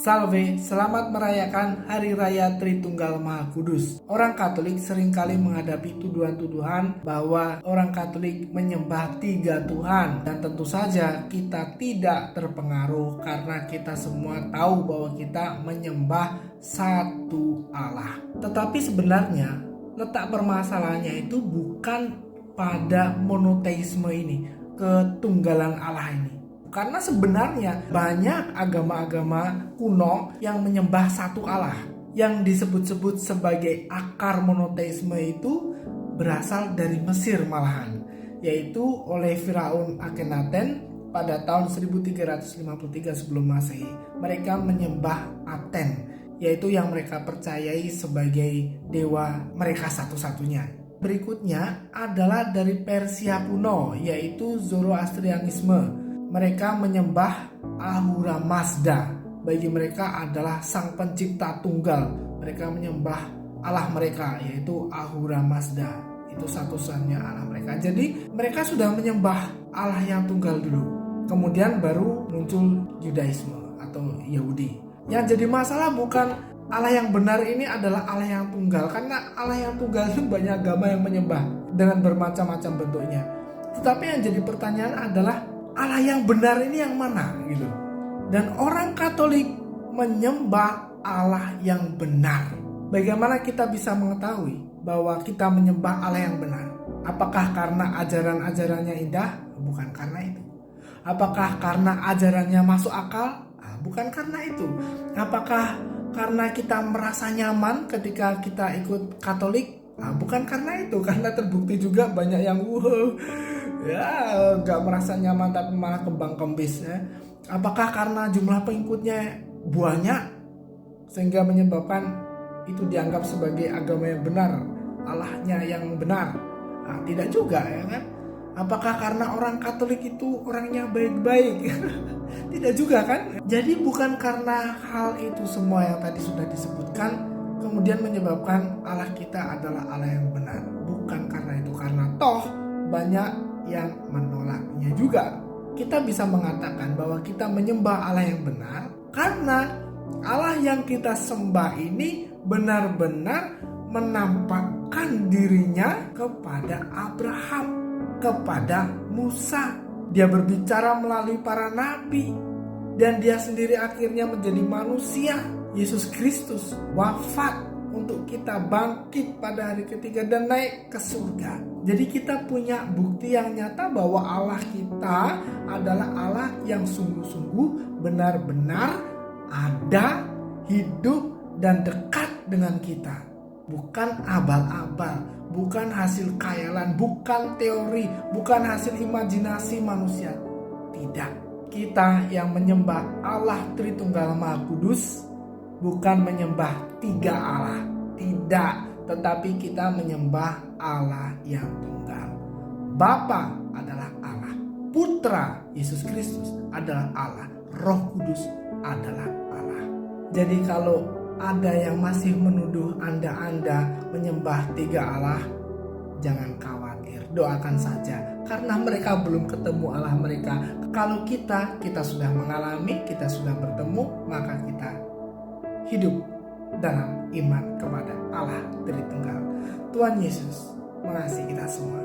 Salve, selamat merayakan Hari Raya Tritunggal Maha Kudus. Orang Katolik seringkali menghadapi tuduhan-tuduhan bahwa orang Katolik menyembah 3 Tuhan. Dan tentu saja kita tidak terpengaruh karena kita semua tahu bahwa kita menyembah satu Allah. Tetapi sebenarnya letak permasalahannya itu bukan pada monoteisme ini, ketunggalan Allah ini. Karena sebenarnya banyak agama-agama kuno yang menyembah satu Allah. Yang disebut-sebut sebagai akar monoteisme itu berasal dari Mesir malahan, yaitu oleh Firaun Akhenaten pada tahun 1353 sebelum Masehi. Mereka menyembah Aten, yaitu yang mereka percayai sebagai dewa mereka satu-satunya. Berikutnya adalah dari Persia kuno, yaitu Zoroastrianisme. Mereka menyembah Ahura Mazda. Bagi mereka adalah sang pencipta tunggal. Mereka menyembah Allah mereka, yaitu Ahura Mazda. Itu satu-satunya Allah mereka. Jadi mereka sudah menyembah Allah yang tunggal dulu. Kemudian baru muncul Yudaisme atau Yahudi. Yang jadi masalah bukan Allah yang benar ini adalah Allah yang tunggal. Karena Allah yang tunggal itu banyak agama yang menyembah dengan bermacam-macam bentuknya. Tetapi yang jadi pertanyaan adalah Allah yang benar ini yang mana gitu. Dan orang Katolik menyembah Allah yang benar. Bagaimana kita bisa mengetahui bahwa kita menyembah Allah yang benar? Apakah karena ajaran-ajarannya indah? Bukan karena itu. Apakah karena ajarannya masuk akal? Bukan karena itu. Apakah karena kita merasa nyaman ketika kita ikut Katolik? Bukan karena itu. Karena terbukti juga banyak yang gak merasa nyaman tapi malah kembang kembis ya. Apakah karena jumlah pengikutnya banyak sehingga menyebabkan itu dianggap sebagai agama yang benar, Allahnya yang benar? Tidak juga ya kan. Apakah karena orang Katolik itu orangnya baik-baik? Tidak juga kan. Jadi bukan karena hal itu semua yang tadi sudah disebutkan kemudian menyebabkan Allah kita adalah Allah yang benar. Bukan karena itu. Karena toh banyak yang menolaknya juga. Kita bisa mengatakan bahwa kita menyembah Allah yang benar karena Allah yang kita sembah ini benar-benar menampakkan dirinya kepada Abraham, kepada Musa. Dia berbicara melalui para nabi dan dia sendiri akhirnya menjadi manusia. Yesus Kristus wafat untuk kita bangkit pada hari ketiga dan naik ke surga. Jadi kita punya bukti yang nyata bahwa Allah kita adalah Allah yang sungguh-sungguh benar-benar ada, hidup dan dekat dengan kita. Bukan abal-abal, bukan hasil khayalan, bukan teori, bukan hasil imajinasi manusia. Tidak. Kita yang menyembah Allah Tritunggal Maha Kudus bukan menyembah 3 Allah. Tidak. Tetapi kita menyembah Allah yang tunggal. Bapa adalah Allah, Putra Yesus Kristus adalah Allah, Roh Kudus adalah Allah. Jadi kalau ada yang masih menuduh Anda menyembah 3 Allah, jangan khawatir, doakan saja. Karena mereka belum ketemu Allah mereka. Kalau kita sudah mengalami, kita sudah bertemu, maka kita hidup dalam iman kepada Allah Tritunggal. Tuhan Yesus mengasihi kita semua.